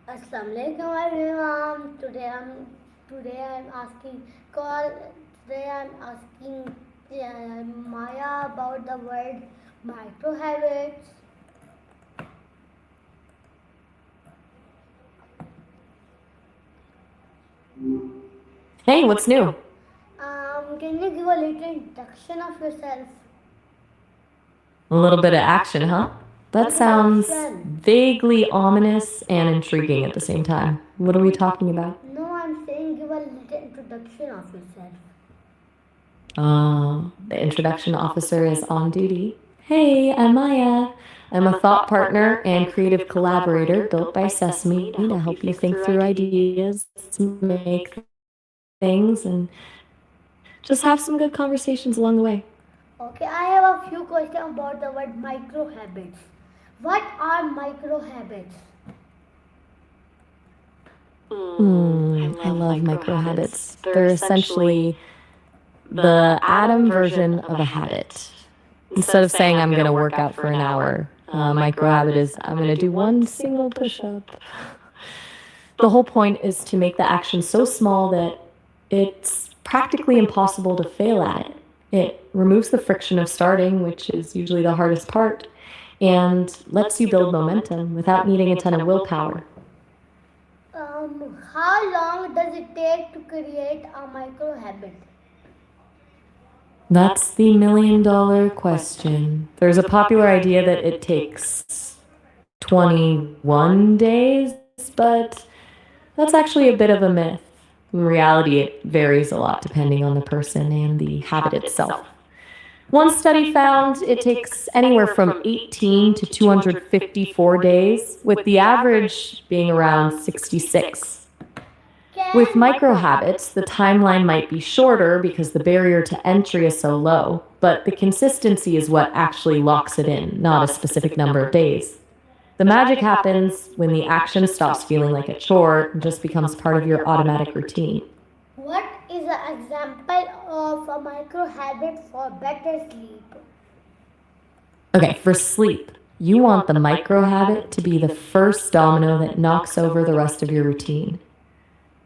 Assalamualaikum everyone. Today I'm asking call. Today I'm asking Maya about the word micro habits. Hey, what's new? Can you give a little introduction of yourself? A little bit of action, huh? That sounds Introduction. vaguely ominous and intriguing at the same time. What are we talking about? No, I'm saying give a little introduction of yourself. The introduction officer is on duty. Hey, I'm Maya. I'm a thought partner and creative collaborator built by Sesame to help you think through ideas, make things, and just have some good conversations along the way. Okay, I have a few questions about the word micro habits. What are micro habits? I love micro habits. They're essentially the atom version of a habit. Instead of saying I'm going to work out for an hour, micro habit is I'm going to do one single push up. The whole point is to make the action so small that it's practically impossible to fail at it. It removes the friction of starting, which is usually the hardest part, and lets you build momentum without needing a ton of willpower. How long does it take to create a micro habit? That's the million-dollar question. There's a popular idea that it takes 21 days, but that's actually a bit of a myth. In reality, it varies a lot depending on the person and the habit itself. One study found it takes anywhere from 18 to 254 days, with the average being around 66. With Can micro habits, the timeline might be shorter because the barrier to entry is so low, but the consistency is what actually locks it in, not a specific number of days. The magic happens when the action stops feeling like a chore and just becomes part of your automatic routine. what is an example of a micro habit for better sleep? Okay, for sleep, you want the micro habit to be the first domino that knocks over the rest of your routine.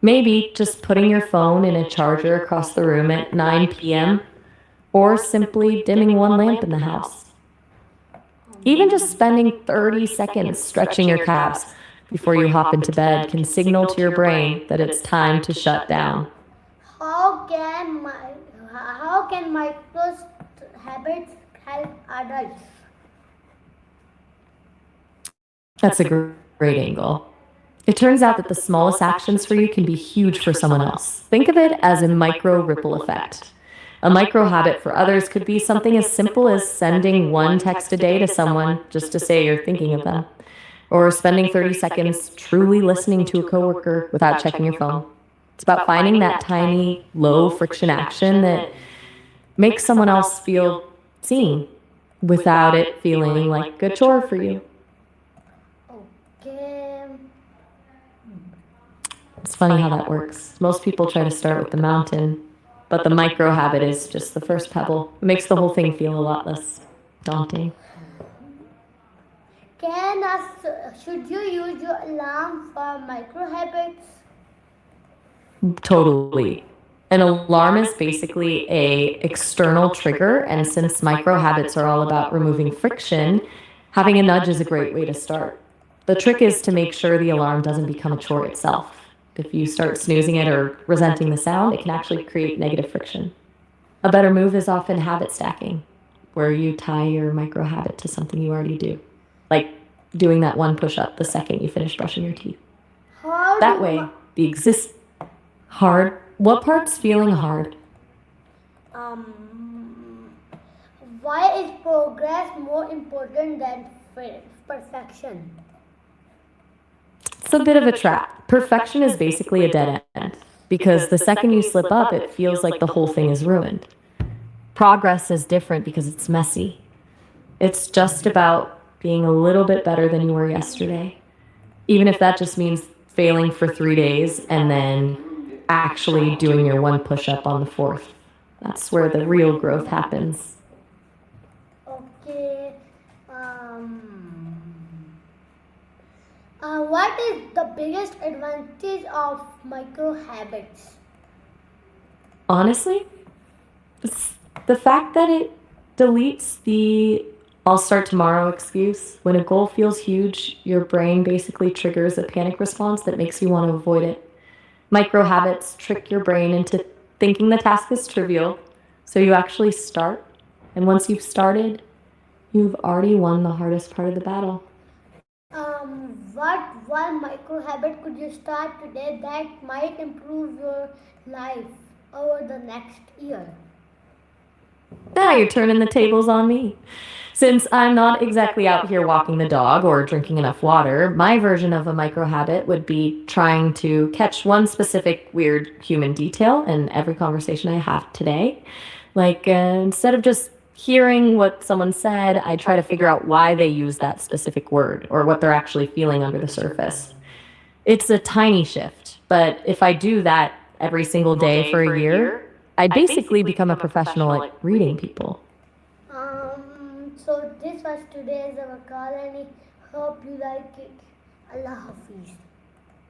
Maybe just putting your phone in a charger across the room at 9 p.m., or simply dimming one lamp in the house. Even just spending 30 seconds stretching your calves before you hop into bed can signal to your brain that it's time to shut down. How can my how can micro habits help adults? That's a great angle. It turns out that the smallest actions for you can be huge for someone else. Think of it as a micro ripple effect. A micro habit for others could be something as simple as sending one text a day to someone just to say you're thinking of them, or spending 30 seconds truly listening to a coworker without checking your phone. It's about finding that tiny, low friction action that makes someone else feel seen without it feeling like a chore for you. Okay. It's funny how that works. Most people try to start with the mountain, but the micro habit is just the first pebble. It makes the whole thing feel a lot less daunting. Should you use your alarm for micro habits? Totally. An alarm is basically a external trigger, and since micro habits are all about removing friction, having a nudge is a great way to start. The trick is to make sure the alarm doesn't become a chore itself. If you start snoozing it or resenting the sound, it can actually create negative friction. A better move is often habit stacking, where you tie your micro habit to something you already do, like doing that one push up the second you finish brushing your teeth. How That do way, the exist hard. What part's feeling hard? um why is progress more important than perfection? It's a bit of a trap. Perfection is basically a dead end because the second you slip up, it feels like the whole thing is ruined. Progress is different because it's messy. It's just about being a little bit better than you were yesterday, even if that just means failing for 3 days and then actually doing your one push up on the fourth. That's where the real growth happens. Okay. Um, What is the biggest advantage of micro habits? Honestly, it's the fact that it deletes the I'll start tomorrow excuse. When a goal feels huge, your brain basically triggers a panic response that makes you want to avoid it. Micro habits trick your brain into thinking the task is trivial, so you actually start. And once you've started, you've already won the hardest part of the battle. What one micro habit could you start today that might improve your life over the next year? Now you're turning the tables on me. Since I'm not exactly out here walking the dog or drinking enough water, my version of a micro habit would be trying to catch one specific weird human detail in every conversation I have today. Like, instead of just hearing what someone said, I try to figure out why they use that specific word or what they're actually feeling under the surface. It's a tiny shift, but if I do that every single day for a year, I'd basically become a professional at reading people. So this was today's our call and I hope you like it. Allah Hafiz.